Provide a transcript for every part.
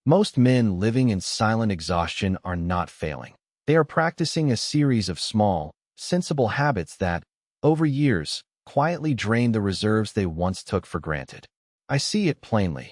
Most men living in silent exhaustion are not failing. They are practicing a series of small, sensible habits that, over years, quietly drain the reserves they once took for granted. I see it plainly.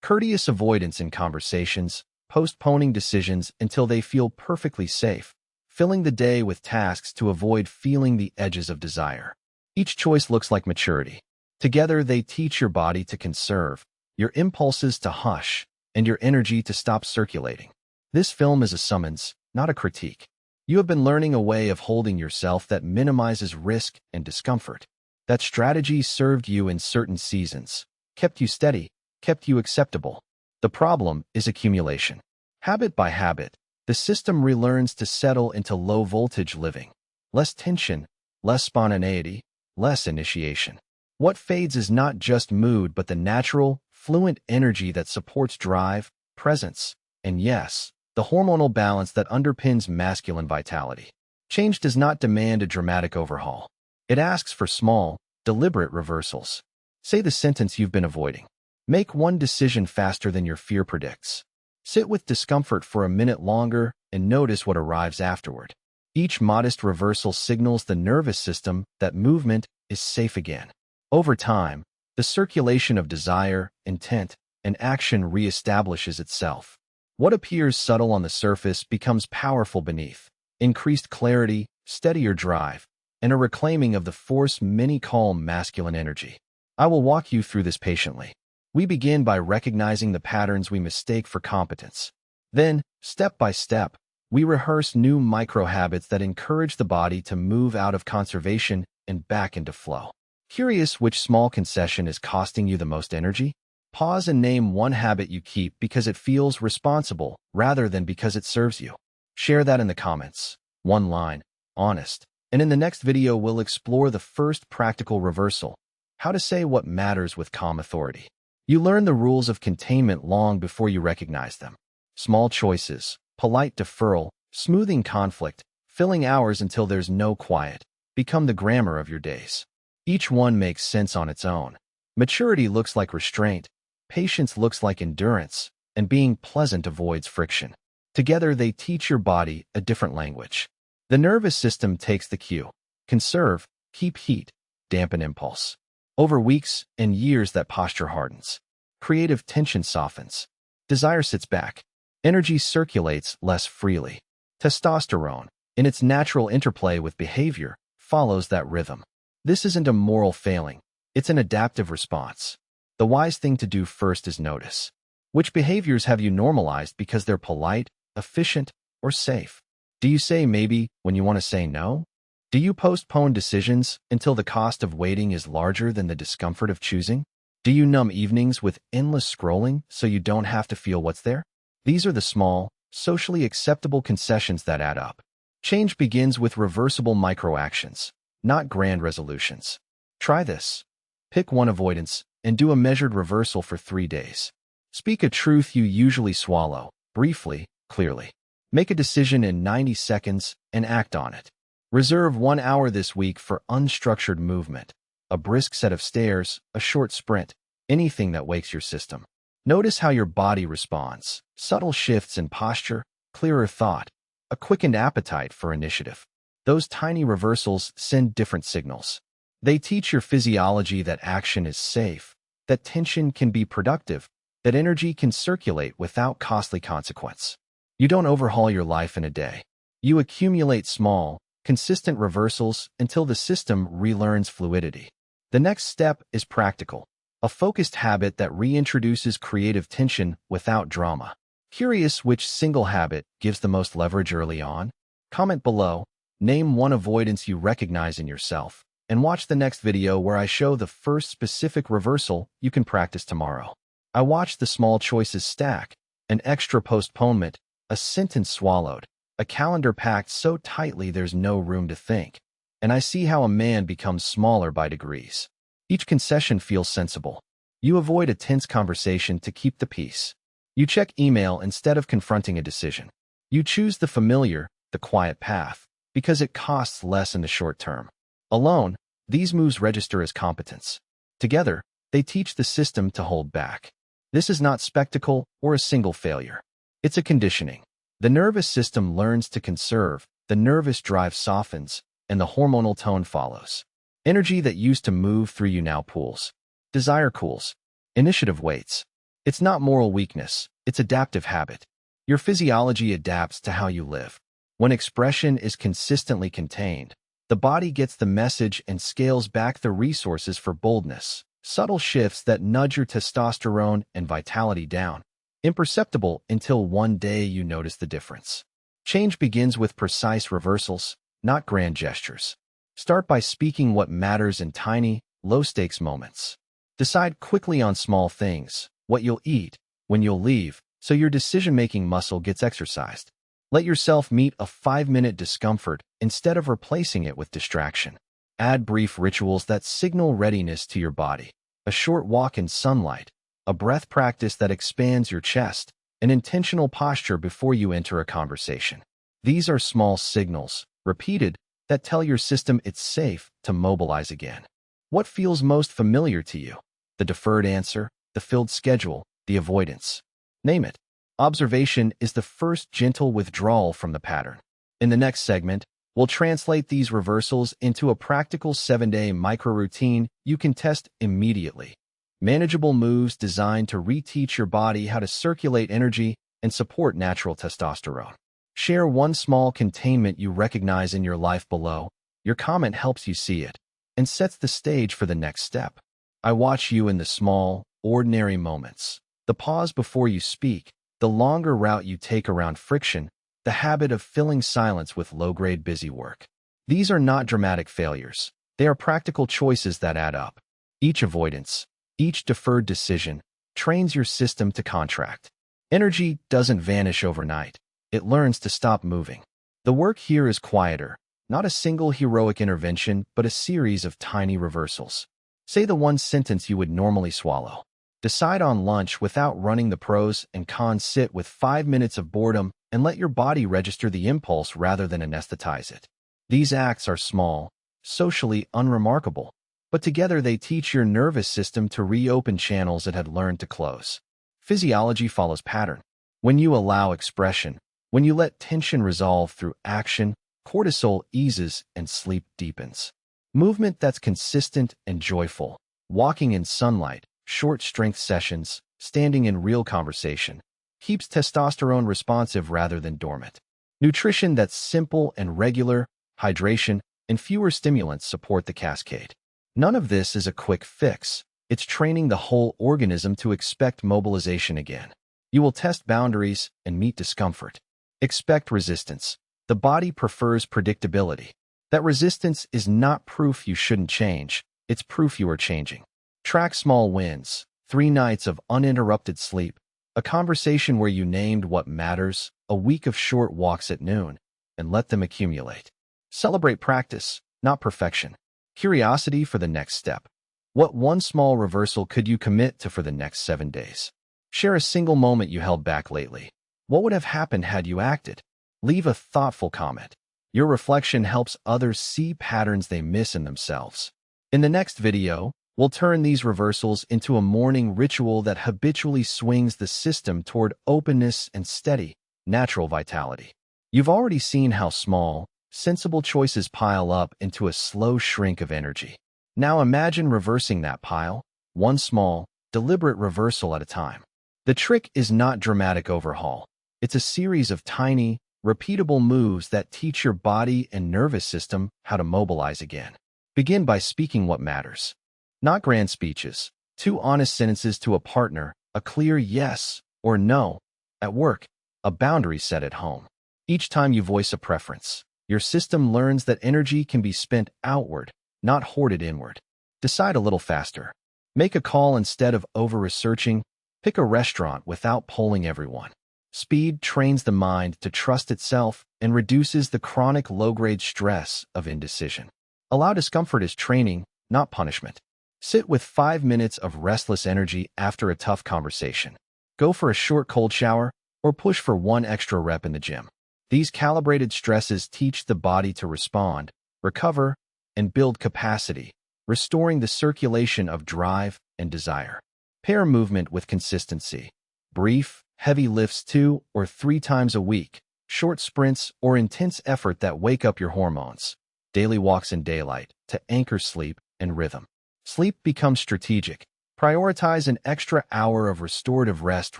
Courteous avoidance in conversations, postponing decisions until they feel perfectly safe, filling the day with tasks to avoid feeling the edges of desire. Each choice looks like maturity. Together, they teach your body to conserve, your impulses to hush, and your energy to stop circulating. This film is a summons, not a critique. You have been learning a way of holding yourself that minimizes risk and discomfort. That strategy served you in certain seasons, kept you steady, kept you acceptable. The problem is accumulation. Habit by habit, the system relearns to settle into low-voltage living. Less tension, less spontaneity, less initiation. What fades is not just mood but the natural, fluent energy that supports drive, presence, and yes, the hormonal balance that underpins masculine vitality. Change does not demand a dramatic overhaul. It asks for small, deliberate reversals. Say the sentence you've been avoiding. Make one decision faster than your fear predicts. Sit with discomfort for a minute longer and notice what arrives afterward. Each modest reversal signals the nervous system that movement is safe again. Over time, the circulation of desire, intent, and action reestablishes itself. What appears subtle on the surface becomes powerful beneath. Increased clarity, steadier drive, and a reclaiming of the force many call masculine energy. I will walk you through this patiently. We begin by recognizing the patterns we mistake for competence. Then, step by step, we rehearse new micro-habits that encourage the body to move out of conservation and back into flow. Curious which small concession is costing you the most energy? Pause and name one habit you keep because it feels responsible rather than because it serves you. Share that in the comments. One line, honest. And in the next video, we'll explore the first practical reversal: how to say what matters with calm authority. You learn the rules of containment long before you recognize them. Small choices, polite deferral, smoothing conflict, filling hours until there's no quiet, become the grammar of your days. Each one makes sense on its own. Maturity looks like restraint, patience looks like endurance, and being pleasant avoids friction. Together, they teach your body a different language. The nervous system takes the cue. Conserve, keep heat, dampen impulse. Over weeks and years, that posture hardens. Creative tension softens. Desire sits back. Energy circulates less freely. Testosterone, in its natural interplay with behavior, follows that rhythm. This isn't a moral failing. It's an adaptive response. The wise thing to do first is notice. Which behaviors have you normalized because they're polite, efficient, or safe? Do you say maybe when you want to say no? Do you postpone decisions until the cost of waiting is larger than the discomfort of choosing? Do you numb evenings with endless scrolling so you don't have to feel what's there? These are the small, socially acceptable concessions that add up. Change begins with reversible microactions, not grand resolutions. Try this. Pick one avoidance and do a measured reversal for 3 days. Speak a truth you usually swallow, briefly, clearly. Make a decision in 90 seconds and act on it. Reserve 1 hour this week for unstructured movement. A brisk set of stairs, a short sprint, anything that wakes your system. Notice how your body responds. Subtle shifts in posture, clearer thought, a quickened appetite for initiative. Those tiny reversals send different signals. They teach your physiology that action is safe, that tension can be productive, that energy can circulate without costly consequence. You don't overhaul your life in a day. You accumulate small, consistent reversals until the system relearns fluidity. The next step is practical, a focused habit that reintroduces creative tension without drama. Curious which single habit gives the most leverage early on? Comment below, name one avoidance you recognize in yourself, and watch the next video where I show the first specific reversal you can practice tomorrow. I watch the small choices stack: an extra postponement, a sentence swallowed, a calendar packed so tightly there's no room to think. And I see how a man becomes smaller by degrees. Each concession feels sensible. You avoid a tense conversation to keep the peace. You check email instead of confronting a decision. You choose the familiar, the quiet path, because it costs less in the short term. Alone, these moves register as competence. Together, they teach the system to hold back. This is not spectacle or a single failure. It's a conditioning. The nervous system learns to conserve, the nervous drive softens, and the hormonal tone follows. Energy that used to move through you now pools. Desire cools. Initiative waits. It's not moral weakness, it's adaptive habit. Your physiology adapts to how you live. When expression is consistently contained, the body gets the message and scales back the resources for boldness, subtle shifts that nudge your testosterone and vitality down. Imperceptible until one day you notice the difference. Change begins with precise reversals, not grand gestures. Start by speaking what matters in tiny, low-stakes moments. Decide quickly on small things, what you'll eat, when you'll leave, so your decision-making muscle gets exercised. Let yourself meet a 5-minute discomfort instead of replacing it with distraction. Add brief rituals that signal readiness to your body. A short walk in sunlight, a breath practice that expands your chest, an intentional posture before you enter a conversation. These are small signals, repeated, that tell your system it's safe to mobilize again. What feels most familiar to you? The deferred answer, the filled schedule, the avoidance. Name it. Observation is the first gentle withdrawal from the pattern. In the next segment, we'll translate these reversals into a practical 7-day micro-routine you can test immediately. Manageable moves designed to reteach your body how to circulate energy and support natural testosterone. Share one small containment you recognize in your life below. Your comment helps you see it and sets the stage for the next step. I watch you in the small, ordinary moments. The pause before you speak, the longer route you take around friction, the habit of filling silence with low-grade busy work. These are not dramatic failures. They are practical choices that add up. Each avoidance, each deferred decision, trains your system to contract. Energy doesn't vanish overnight. It learns to stop moving. The work here is quieter, not a single heroic intervention, but a series of tiny reversals. Say the one sentence you would normally swallow. Decide on lunch without running the pros and cons. Sit with 5 minutes of boredom and let your body register the impulse rather than anesthetize it. These acts are small, socially unremarkable, but together they teach your nervous system to reopen channels it had learned to close. Physiology follows pattern. When you allow expression, when you let tension resolve through action, cortisol eases and sleep deepens. Movement that's consistent and joyful, walking in sunlight, short strength sessions, standing in real conversation, keeps testosterone responsive rather than dormant. Nutrition that's simple and regular, hydration, and fewer stimulants support the cascade. None of this is a quick fix. It's training the whole organism to expect mobilization again. You will test boundaries and meet discomfort. Expect resistance. The body prefers predictability. That resistance is not proof you shouldn't change. It's proof you are changing. Track small wins. 3 nights of uninterrupted sleep. A conversation where you named what matters. A week of short walks at noon. And let them accumulate. Celebrate practice, not perfection. Curiosity for the next step. What one small reversal could you commit to for the next 7 days? Share a single moment you held back lately. What would have happened had you acted? Leave a thoughtful comment. Your reflection helps others see patterns they miss in themselves. In the next video, we'll turn these reversals into a morning ritual that habitually swings the system toward openness and steady, natural vitality. You've already seen how small, sensible choices pile up into a slow shrink of energy. Now imagine reversing that pile, one small, deliberate reversal at a time. The trick is not dramatic overhaul. It's a series of tiny, repeatable moves that teach your body and nervous system how to mobilize again. Begin by speaking what matters. Not grand speeches, 2 honest sentences to a partner, a clear yes or no. At work, a boundary set at home. Each time you voice a preference, your system learns that energy can be spent outward, not hoarded inward. Decide a little faster. Make a call instead of over-researching. Pick a restaurant without polling everyone. Speed trains the mind to trust itself and reduces the chronic low-grade stress of indecision. Allow discomfort as training, not punishment. Sit with 5 minutes of restless energy after a tough conversation. Go for a short cold shower or push for 1 extra rep in the gym. These calibrated stresses teach the body to respond, recover, and build capacity, restoring the circulation of drive and desire. Pair movement with consistency. Brief, heavy lifts 2 or 3 times a week, short sprints or intense effort that wake up your hormones. Daily walks in daylight to anchor sleep and rhythm. Sleep becomes strategic. Prioritize an extra hour of restorative rest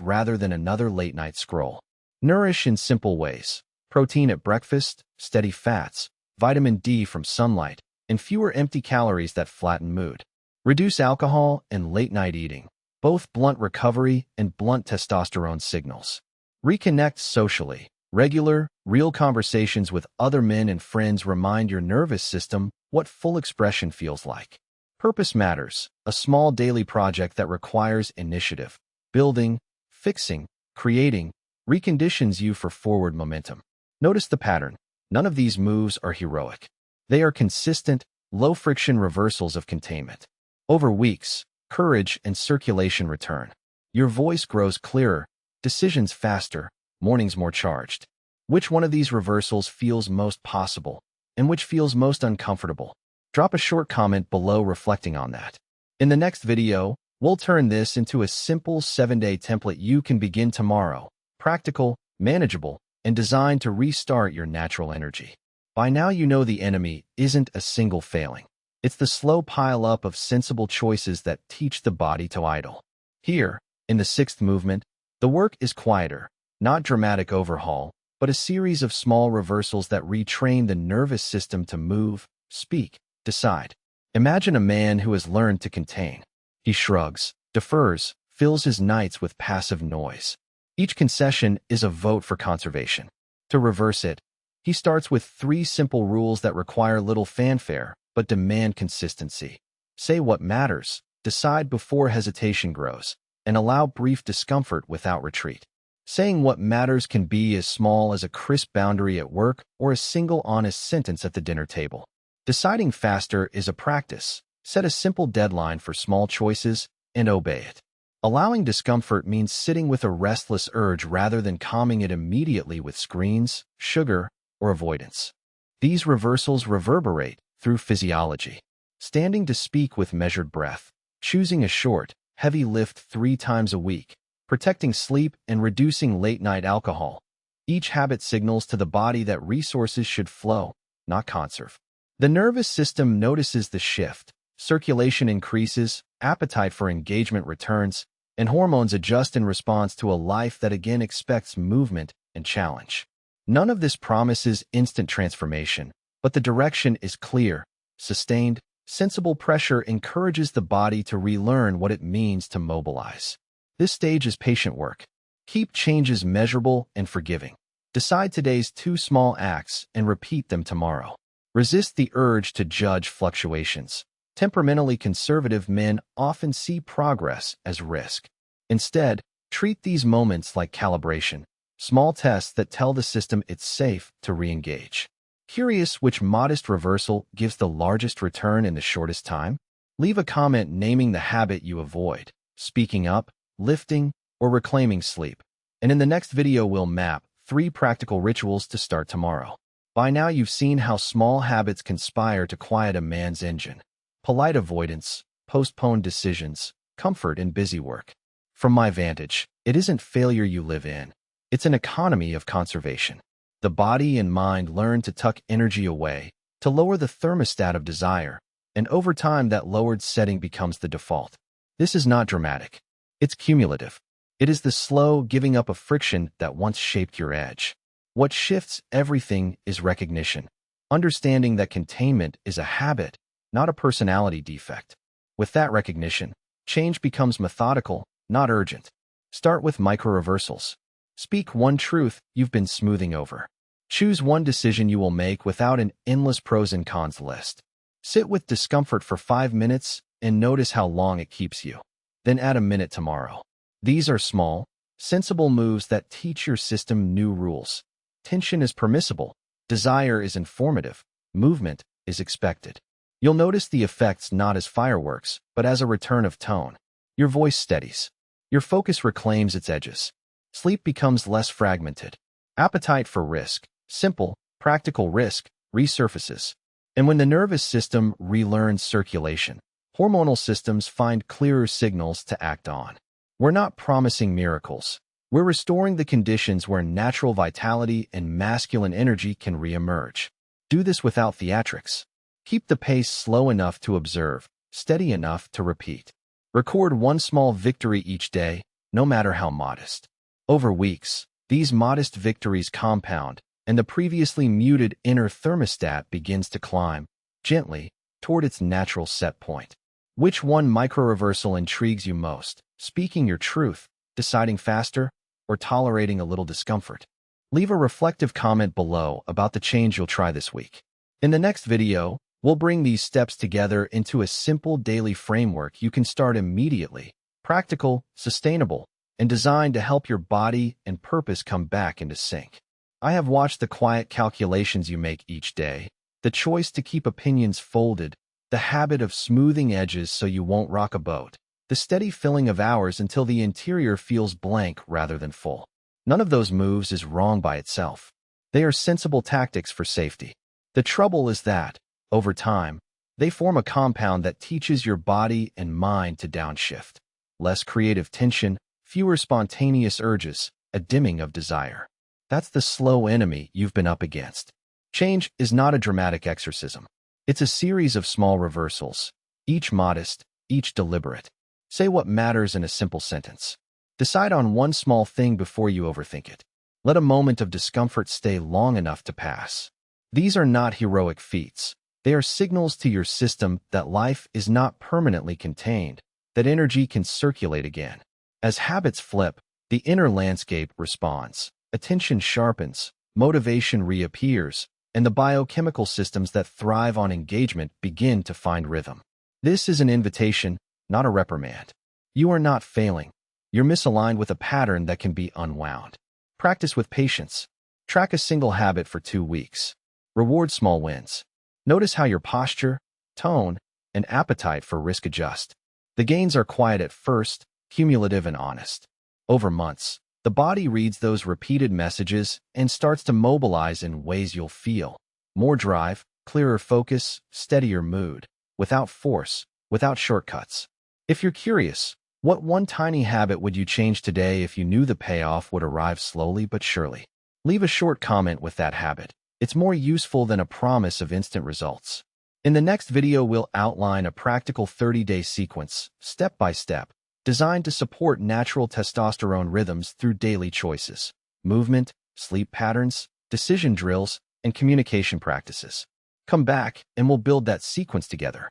rather than another late-night scroll. Nourish in simple ways. Protein at breakfast, steady fats, vitamin D from sunlight, and fewer empty calories that flatten mood. Reduce alcohol and late-night eating. Both blunt recovery and blunt testosterone signals. Reconnect socially. Regular, real conversations with other men and friends remind your nervous system what full expression feels like. Purpose matters. A small daily project that requires initiative, building, fixing, creating, reconditions you for forward momentum. Notice the pattern. None of these moves are heroic. They are consistent, low-friction reversals of containment. Over weeks, courage and circulation return. Your voice grows clearer, decisions faster, mornings more charged. Which one of these reversals feels most possible, and which feels most uncomfortable? Drop a short comment below reflecting on that. In the next video, we'll turn this into a simple 7-day template you can begin tomorrow. Practical, manageable, and designed to restart your natural energy. By now you know the enemy isn't a single failing. It's the slow pile-up of sensible choices that teach the body to idle. Here, in the 6th movement, the work is quieter, not dramatic overhaul, but a series of small reversals that retrain the nervous system to move, speak, decide. Imagine a man who has learned to contain. He shrugs, defers, fills his nights with passive noise. Each concession is a vote for conservation. To reverse it, he starts with 3 simple rules that require little fanfare, but demand consistency. Say what matters, decide before hesitation grows, and allow brief discomfort without retreat. Saying what matters can be as small as a crisp boundary at work or a single honest sentence at the dinner table. Deciding faster is a practice. Set a simple deadline for small choices and obey it. Allowing discomfort means sitting with a restless urge rather than calming it immediately with screens, sugar, or avoidance. These reversals reverberate through physiology. Standing to speak with measured breath, choosing a short, heavy lift 3 times a week, protecting sleep and reducing late-night alcohol. Each habit signals to the body that resources should flow, not conserve. The nervous system notices the shift. Circulation increases, appetite for engagement returns, and hormones adjust in response to a life that again expects movement and challenge. None of this promises instant transformation, but the direction is clear, sustained, sensible pressure encourages the body to relearn what it means to mobilize. This stage is patient work. Keep changes measurable and forgiving. Decide today's 2 small acts and repeat them tomorrow. Resist the urge to judge fluctuations. Temperamentally conservative men often see progress as risk. Instead, treat these moments like calibration, small tests that tell the system it's safe to re-engage. Curious which modest reversal gives the largest return in the shortest time? Leave a comment naming the habit you avoid, speaking up, lifting, or reclaiming sleep. And in the next video we'll map 3 practical rituals to start tomorrow. By now you've seen how small habits conspire to quiet a man's engine. Polite avoidance, postponed decisions, comfort in busy work. From my vantage, it isn't failure you live in. It's an economy of conservation. The body and mind learn to tuck energy away, to lower the thermostat of desire, and over time that lowered setting becomes the default. This is not dramatic. It's cumulative. It is the slow giving up of friction that once shaped your edge. What shifts everything is recognition, understanding that containment is a habit, not a personality defect. With that recognition, change becomes methodical, not urgent. Start with micro-reversals. Speak one truth you've been smoothing over. Choose one decision you will make without an endless pros and cons list. Sit with discomfort for 5 minutes and notice how long it keeps you. Then add a minute tomorrow. These are small, sensible moves that teach your system new rules. Tension is permissible. Desire is informative. Movement is expected. You'll notice the effects not as fireworks, but as a return of tone. Your voice steadies. Your focus reclaims its edges. Sleep becomes less fragmented. Appetite for risk, simple, practical risk, resurfaces. And when the nervous system relearns circulation, hormonal systems find clearer signals to act on. We're not promising miracles. We're restoring the conditions where natural vitality and masculine energy can reemerge. Do this without theatrics. Keep the pace slow enough to observe, steady enough to repeat. Record one small victory each day, no matter how modest. Over weeks, these modest victories compound, and the previously muted inner thermostat begins to climb, gently, toward its natural set point. Which one micro-reversal intrigues you most? Speaking your truth, deciding faster, or tolerating a little discomfort? Leave a reflective comment below about the change you'll try this week. In the next video, we'll bring these steps together into a simple daily framework you can start immediately, practical, sustainable, and designed to help your body and purpose come back into sync. I have watched the quiet calculations you make each day, the choice to keep opinions folded, the habit of smoothing edges so you won't rock a boat, the steady filling of hours until the interior feels blank rather than full. None of those moves is wrong by itself. They are sensible tactics for safety. The trouble is that, over time, they form a compound that teaches your body and mind to downshift. Less creative tension, fewer spontaneous urges, a dimming of desire. That's the slow enemy you've been up against. Change is not a dramatic exorcism. It's a series of small reversals, each modest, each deliberate. Say what matters in a simple sentence. Decide on one small thing before you overthink it. Let a moment of discomfort stay long enough to pass. These are not heroic feats. They are signals to your system that life is not permanently contained, that energy can circulate again. As habits flip, the inner landscape responds. Attention sharpens, motivation reappears, and the biochemical systems that thrive on engagement begin to find rhythm. This is an invitation, not a reprimand. You are not failing. You're misaligned with a pattern that can be unwound. Practice with patience. Track a single habit for 2 weeks. Reward small wins. Notice how your posture, tone, and appetite for risk adjust. The gains are quiet at first, cumulative and honest. Over months, the body reads those repeated messages and starts to mobilize in ways you'll feel. More drive, clearer focus, steadier mood. Without force, without shortcuts. If you're curious, what one tiny habit would you change today if you knew the payoff would arrive slowly but surely? Leave a short comment with that habit. It's more useful than a promise of instant results. In the next video, we'll outline a practical 30-day sequence, step by step, designed to support natural testosterone rhythms through daily choices, movement, sleep patterns, decision drills, and communication practices. Come back, and we'll build that sequence together.